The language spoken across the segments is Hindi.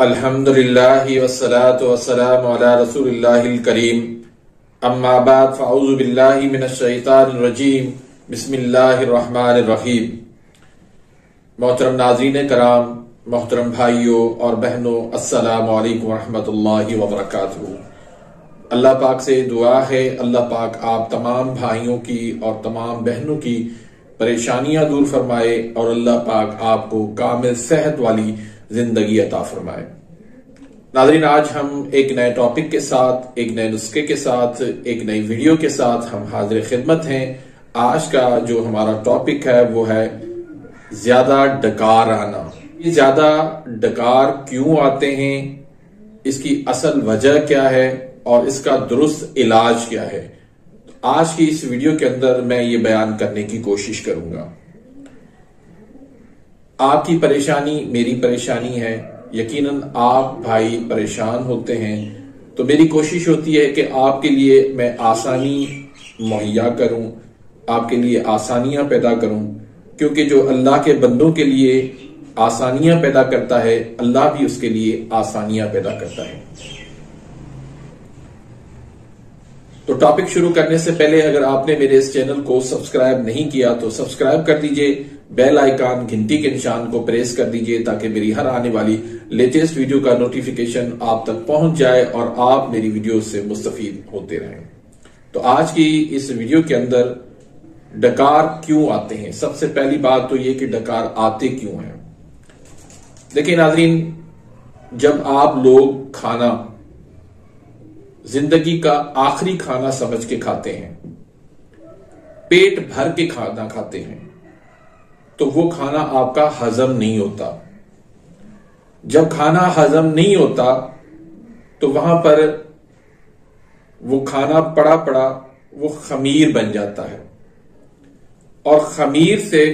अल्हम्दुलिल्लाहि वस्सलातु वस्सलामु अला रसूलिल्लाहिल करीम अम्मा बाद फ़अऊज़ु बिल्लाहि मिनश शैतानिर रजीम बिस्मिल्लाहिर रहमानिर रहीम। मोहतरम नाज़रीन कराम, मोहतरम भाइयों और बहनों, अस्सलामु अलैकुम रहमतुल्लाहि व बरकातुहू। अल्लाह पाक से दुआ है, अल्लाह पाक आप तमाम भाइयों की और तमाम बहनों की परेशानियां दूर फरमाए और अल्लाह पाक आपको कामिल सेहत वाली जिंदगी अता फरमाए। नाज़रीन, आज हम एक नए टॉपिक के साथ, एक नए नुस्खे के साथ, एक नई वीडियो के साथ हम हाजिर खिदमत हैं। आज का जो हमारा टॉपिक है वो है ज्यादा डकार आना। ये ज्यादा डकार क्यों आते हैं, इसकी असल वजह क्या है और इसका दुरुस्त इलाज क्या है, आज की इस वीडियो के अंदर मैं ये बयान करने की कोशिश करूंगा। आपकी परेशानी मेरी परेशानी है, यकीनन आप भाई परेशान होते हैं, तो मेरी कोशिश होती है कि आपके लिए मैं आसानी मुहैया करूं, आपके लिए आसानियां पैदा करूं, क्योंकि जो अल्लाह के बंदों के लिए आसानियां पैदा करता है, अल्लाह भी उसके लिए आसानियां पैदा करता है। तो टॉपिक शुरू करने से पहले अगर आपने मेरे इस चैनल को सब्सक्राइब नहीं किया तो सब्सक्राइब कर दीजिए, बेल आइकन घंटी के निशान को प्रेस कर दीजिए ताकि मेरी हर आने वाली लेटेस्ट वीडियो का नोटिफिकेशन आप तक पहुंच जाए और आप मेरी वीडियो से मुस्तफीद होते रहें। तो आज की इस वीडियो के अंदर डकार क्यों आते हैं। सबसे पहली बात तो ये कि डकार आते क्यों हैं। देखिए नाज़रीन, जब आप लोग खाना जिंदगी का आखिरी खाना समझ के खाते हैं, पेट भर के खाना खाते हैं, तो वो खाना आपका हजम नहीं होता। जब खाना हजम नहीं होता तो वहां पर वो खाना पड़ा पड़ा वो खमीर बन जाता है और खमीर से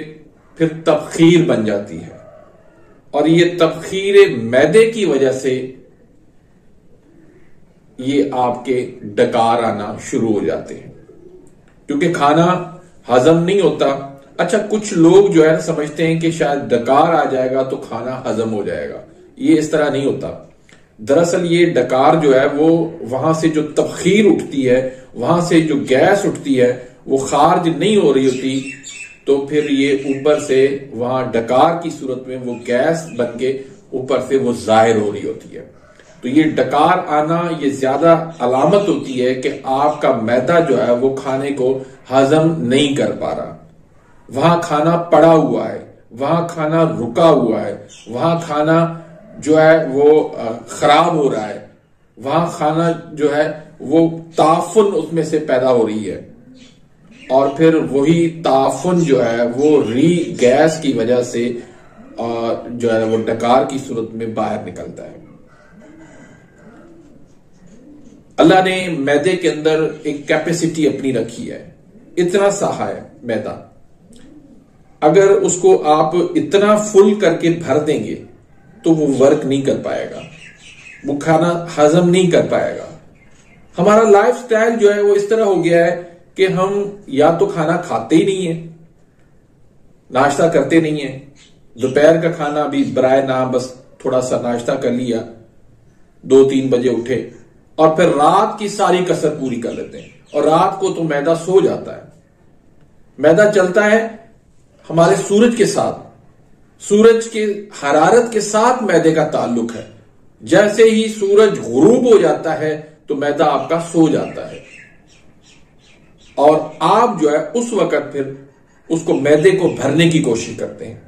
फिर तबखीर बन जाती है और ये तबखीर मैदे की वजह से ये आपके डकार आना शुरू हो जाते हैं, क्योंकि खाना हजम नहीं होता। अच्छा, कुछ लोग जो है समझते हैं कि शायद डकार आ जाएगा तो खाना हजम हो जाएगा। ये इस तरह नहीं होता। दरअसल ये डकार जो है वो वहां से जो तबखीर उठती है, वहां से जो गैस उठती है, वो खारिज नहीं हो रही होती, तो फिर ये ऊपर से वहां डकार की सूरत में वो गैस बन के ऊपर से वो जाहिर हो रही होती है। तो ये डकार आना ये ज्यादा अलामत होती है कि आपका मैदा जो है वो खाने को हजम नहीं कर पा रहा। वहां खाना पड़ा हुआ है, वहां खाना रुका हुआ है, वहां खाना जो है वो खराब हो रहा है, वहां खाना जो है वो ताफुन उसमें से पैदा हो रही है और फिर वही ताफुन जो है वो री गैस की वजह से जो है वो डकार की सूरत में बाहर निकलता है। अल्लाह ने मैदे के अंदर एक कैपेसिटी अपनी रखी है, इतना सा है मैदा। अगर उसको आप इतना फुल करके भर देंगे तो वो वर्क नहीं कर पाएगा, वो खाना हजम नहीं कर पाएगा। हमारा लाइफस्टाइल जो है वो इस तरह हो गया है कि हम या तो खाना खाते ही नहीं है, नाश्ता करते नहीं है, दोपहर का खाना भी बराए नाम बस थोड़ा सा नाश्ता कर लिया, 2-3 बजे उठे और फिर रात की सारी कसर पूरी कर लेते हैं और रात को तो मैदा सो जाता है। मैदा चलता है हमारे सूरज के साथ, सूरज के हरारत के साथ मैदे का ताल्लुक है। जैसे ही सूरज गुरूब हो जाता है तो मैदा आपका सो जाता है और आप जो है उस वक्त फिर उसको मैदे को भरने की कोशिश करते हैं।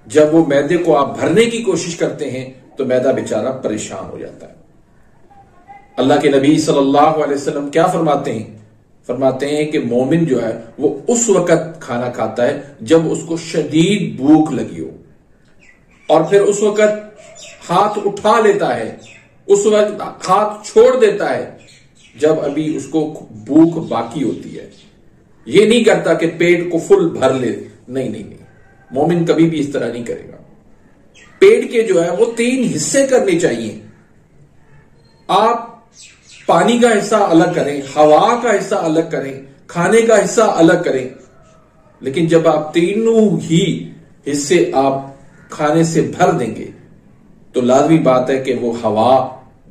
जब वो मैदे को आप भरने की कोशिश करते हैं तो मैदा बेचारा परेशान हो जाता है। अल्लाह के नबी सल्लल्लाहु अलैहि वसल्लम क्या फरमाते हैं कि मोमिन जो है वो उस वक्त खाना खाता है जब उसको शदीद भूख लगी हो और फिर उस वक्त हाथ उठा लेता है, उस वक्त हाथ छोड़ देता है जब अभी उसको भूख बाकी होती है। ये नहीं करता कि पेट को फुल भर ले, नहीं नहीं नहीं, मोमिन कभी भी इस तरह नहीं करेगा। पेट के जो है वो 3 हिस्से करने चाहिए। आप पानी का हिस्सा अलग करें, हवा का हिस्सा अलग करें, खाने का हिस्सा अलग करें, लेकिन जब आप तीनों ही हिस्से आप खाने से भर देंगे तो लाजमी बात है कि वो हवा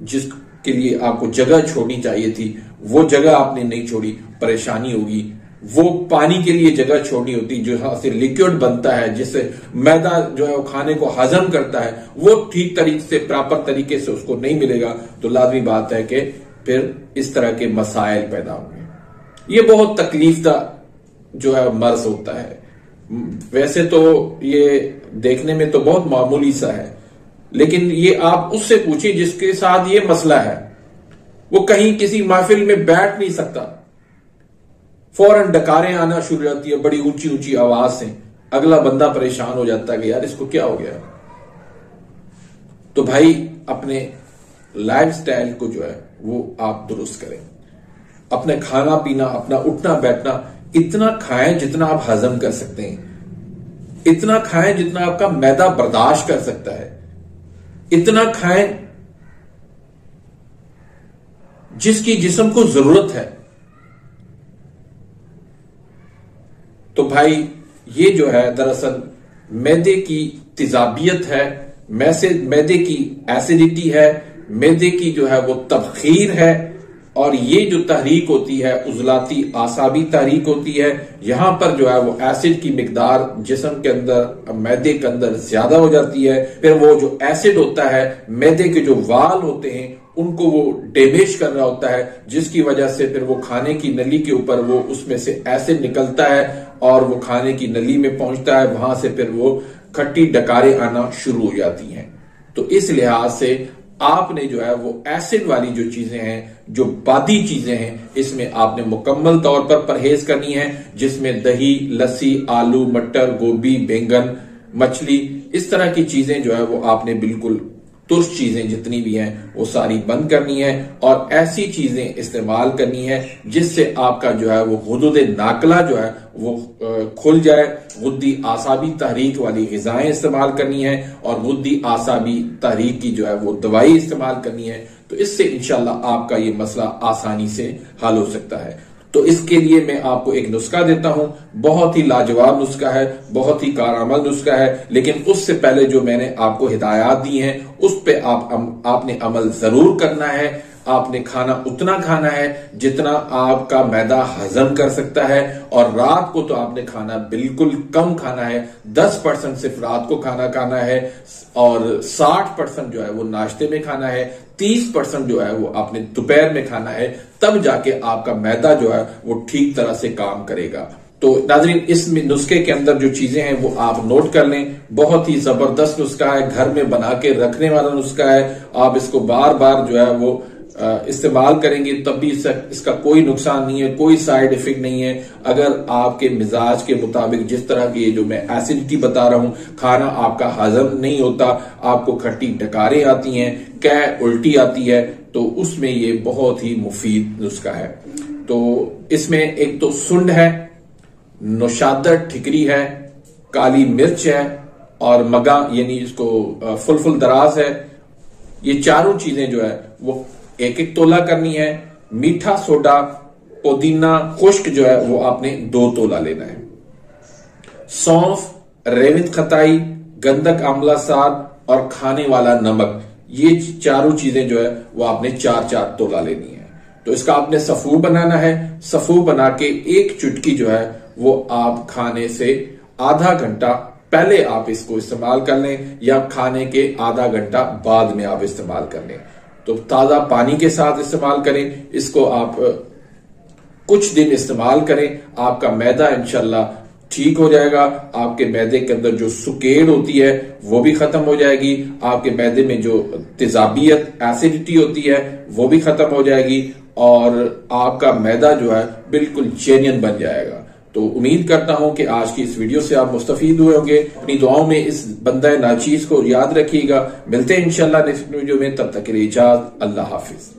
जिसके लिए आपको जगह छोड़नी चाहिए थी वो जगह आपने नहीं छोड़ी, परेशानी होगी। वो पानी के लिए जगह छोड़नी होती जो यहां से लिक्विड बनता है, जिससे मैदा जो है वो खाने को हजम करता है, वो ठीक तरीके से प्रॉपर तरीके से उसको नहीं मिलेगा, तो लाजमी बात है कि फिर इस तरह के मसाइल पैदा होंगे। ये बहुत तकलीफदा जो है मर्ज होता है। वैसे तो ये देखने में तो बहुत मामूली सा है, लेकिन ये आप उससे पूछिए जिसके साथ ये मसला है, वो कहीं किसी महफिल में बैठ नहीं सकता, फौरन डकारें आना शुरू हो जाती है बड़ी ऊंची ऊंची आवाज से, अगला बंदा परेशान हो जाता है कि यार इसको क्या हो गया। तो भाई अपने लाइफस्टाइल को जो है वो आप दुरुस्त करें, अपने खाना पीना, अपना उठना बैठना इतना खाएं जितना आप हजम कर सकते हैं, इतना खाएं जितना आपका मैदा बर्दाश्त कर सकता है, इतना खाएं जिसकी जिस्म को जरूरत है। तो भाई ये जो है दरअसल मैदे की तेजाबियत है, मैदे की एसिडिटी है, मैदे की जो है वो तबखीर है, और ये जो तहरीक होती है उजलाती आसाबी तहरीक होती है। यहां पर जो है वो एसिड की मिकदार जिस्म के अंदर, मैदे के अंदर ज्यादा हो जाती है। फिर वो जो एसिड होता है मैदे के जो वाल होते हैं उनको वो डैमेज कर रहा होता है, जिसकी वजह से फिर वो खाने की नली के ऊपर वो उसमें से एसिड निकलता है और वो खाने की नली में पहुंचता है, वहां से फिर वो खट्टी डकारें आना शुरू हो जाती हैं। तो इस लिहाज से आपने जो है वो एसिड वाली जो चीजें हैं, जो बादी चीजें हैं, इसमें आपने मुकम्मल तौर पर परहेज करनी है, जिसमें दही, लस्सी, आलू, मटर, गोभी, बैंगन, मछली, इस तरह की चीजें जो है वो आपने बिल्कुल तुर्श चीजें जितनी भी हैं वो सारी बंद करनी है, और ऐसी चीजें इस्तेमाल करनी है जिससे आपका जो है वो गुदुद नाकला जो है वो खुल जाए। गुद्दी आसाबी तहरीक वाली ग़िज़ाएं इस्तेमाल करनी है और गुद्दी आसाबी तहरीक की जो है वो दवाई इस्तेमाल करनी है। तो इससे इंशाल्लाह आपका ये मसला आसानी से हल हो सकता है। तो इसके लिए मैं आपको एक नुस्खा देता हूं, बहुत ही लाजवाब नुस्खा है, बहुत ही कारआमद नुस्खा है, लेकिन उससे पहले जो मैंने आपको हिदायत दी हैं उस पे आपने अमल जरूर करना है। आपने खाना उतना खाना है जितना आपका मैदा हजम कर सकता है, और रात को तो आपने खाना बिल्कुल कम खाना है, 10% सिर्फ रात को खाना है, और 60% जो है वो नाश्ते में खाना है, 30% जो है वो आपने दोपहर में खाना है, तब जाके आपका मैदा जो है वो ठीक तरह से काम करेगा। तो नाज़रीन, इस नुस्खे के अंदर जो चीजें हैं वो आप नोट कर लें। बहुत ही जबरदस्त नुस्खा है, घर में बना के रखने वाला नुस्खा है। आप इसको बार बार जो है वो इस्तेमाल करेंगे तब भी इसका कोई नुकसान नहीं है, कोई साइड इफेक्ट नहीं है। अगर आपके मिजाज के मुताबिक जिस तरह की जो मैं एसिडिटी बता रहा हूं, खाना आपका हजम नहीं होता, आपको खट्टी डकारें आती हैं, कै उल्टी आती है, तो उसमें ये बहुत ही मुफीद नुस्खा है। तो इसमें एक तो सुंड है, नौशादर ठिकरी है, काली मिर्च है, और मगा यानी इसको फुल दराज है। ये चारों चीजें जो है वो एक एक तोला करनी है। मीठा सोडा, पुदीना खुश्क जो है वो आपने 2 तोला लेना है। सौंफ, रेवित खताई, गंधक आंवला साग और खाने वाला नमक, ये चारों चीजें जो है वो आपने 4-4 तोला लेनी है। तो इसका आपने सफू बनाना है। सफू बना के एक चुटकी जो है वो आप खाने से आधा घंटा पहले आप इसको इस्तेमाल कर लें, या खाने के आधा घंटा बाद में आप इस्तेमाल कर लें। तो ताजा पानी के साथ इस्तेमाल करें। इसको आप कुछ दिन इस्तेमाल करें, आपका मैदा इंशाल्लाह ठीक हो जाएगा। आपके मैदे के अंदर जो सुकेड़ होती है वो भी खत्म हो जाएगी। आपके मैदे में जो तेजाबियत, एसिडिटी होती है वो भी खत्म हो जाएगी, और आपका मैदा जो है बिल्कुल जेन्युइन बन जाएगा। तो उम्मीद करता हूं कि आज की इस वीडियो से आप मुस्तफीद हुए होंगे। अपनी दुआओं में इस बंदा नाचीज को याद रखिएगा। मिलते हैं इंशाल्लाह नेक्स्ट वीडियो में, तब तक के लिए इजाजत, अल्लाह हाफिज।